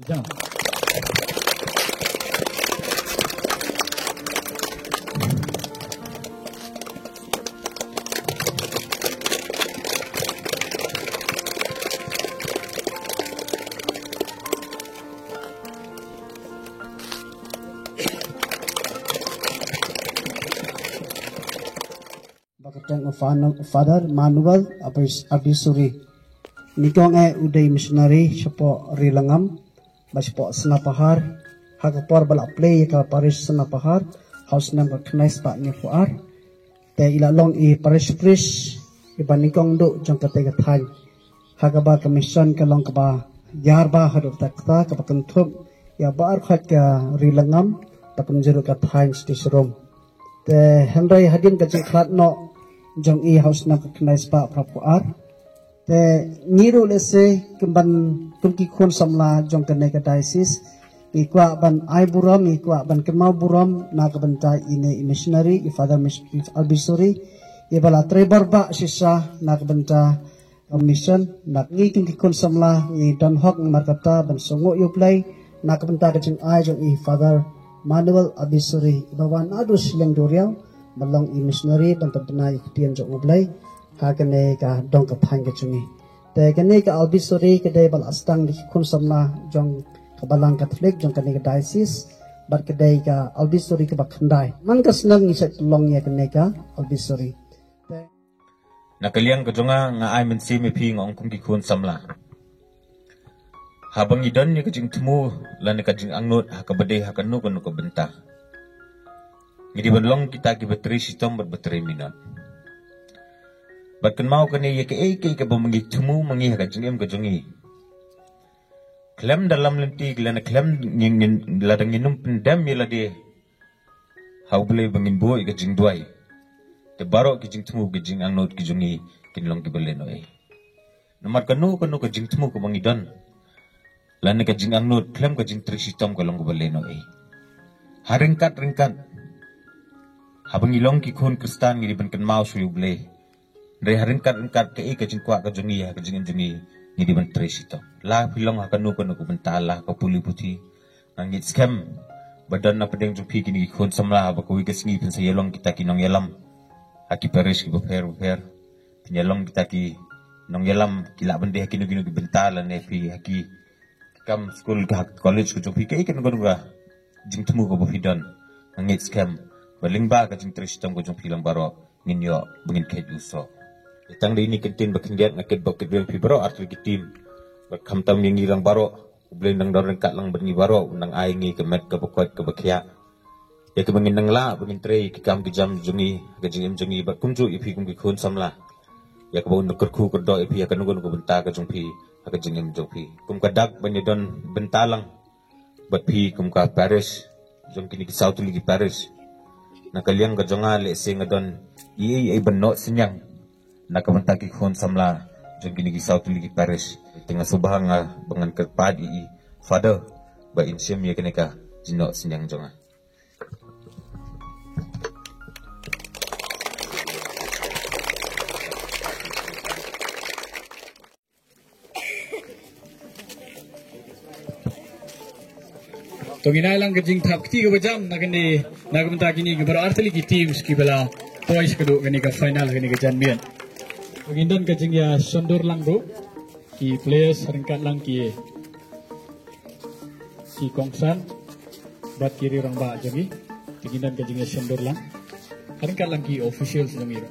Jam. Father Manuel Abisuri Nikong uday missionary sipo rilangam baspo senapahar hakapor bala play ka parish senapahar house number knais pa ni fuar te ilalong I parish priest ibanikong do jang katay katay hakaba commission kalong kaba yarba hadop takta kapakantup ya baar khat ka rilangam tapun jero katay stisrom te henry hadin kajik khat no jong I house number knais pa prapuar te niru lese kemban kumki khon samla jong kanai ka diocese ikwa ban ai buram ikwa ban kemau buram na ka banta ine missionary I father Albisuri ibala trebar ba sisa na ka banta mission na ngi kumki khon samla I dan hok markata ban songo yuplay na ka banta ka jing ai jong I father Manuel Abisuri bawan adus leng doriaw malong I missionary ban tabna iktian jong ublay hakane ka dong ka phang ka chungi te kane ka Albisuri ka dai bal astang di khun samna jong kabalang Catholic jong kane ka diocese bar ka dai ka Albisuri ka bakhandai man ka snang ni sa tulong ya kane ka Albisuri nakaliang ka jonga nga ay men simi pi ngong kum ki khun samla habang idon ni ka jing tumu lan ka jing angnut hakabade hakanu kanu ka benta ngidi banlong kita ki bateri sitom bateri minat Batkan mau kani ye ke bamangi tumu mangi ha jingem ka jungi klem dalam lenti glana klem ngin ladang inum pendam yela de haubule bangin boy ka jing duai te baro ki jing tumu ki jing angnot ki jungi kinlong ki beleno nomar kanu ka jing tumu ko bangi don lana ka jing angnot klem ka jing trisitom ka long ko beleno haringkat habang ilong ki khon kristan ngi ban kan mau suyuble Dari haringkat ke jing kwa ka jungi ha ka jing jungi ni di ban tresito la pilong ha kanu ko bentala ka puli puti nangit scam badan na pedeng jupi kini khon samla ba ko igasngi pin sa yelong kita kinong yalam aki paris ki befer pinyalong kita ki nong yalam kila bende kinu ki bentala ne pi haki kam school ka college ko jupi ke kan gonga jing tumu ko bofidon nangit scam balingba ka jing tresito ko jung pilang baro ninyo bungin ke uso Itang di ini kentin bakindiat nakit bakit bel pi baro arti kitim bakhamtam yang irang baro ublen nang doreng kat lang bengi baro nang aingi kemet ke bakot ke bakia ya ke bangin nang la bangin tre ki kam ki jam jungi ke jingim jungi bak kumju ipi kum ki khon samla ya ke bawun nukur ku kerdo ipi ya kanugon ko benta ka jungpi ka jingim jungpi kum ka dak banyadon bentalang bat pi kum ka Paris jong kini ki South ligi Paris nakaliang ka jonga le singadon ai benno senyang Nakabantaki khon samla jong gini South ligi Paris tengah subahang bangan kerpadi father ba insyam ya keneka jino sinyang jonga Tongina lang kajing tap kiti ka bajam nakani nakabantaki ni baru artali ki teams ki bala boys kadu kani ka final kani ka janmian Pagindon kajing ya sondur lang do ki players ringkat lang ki kongsan bat kiri orang ba jami pagindon kajing ya sondur lang ringkat lang ki officials jami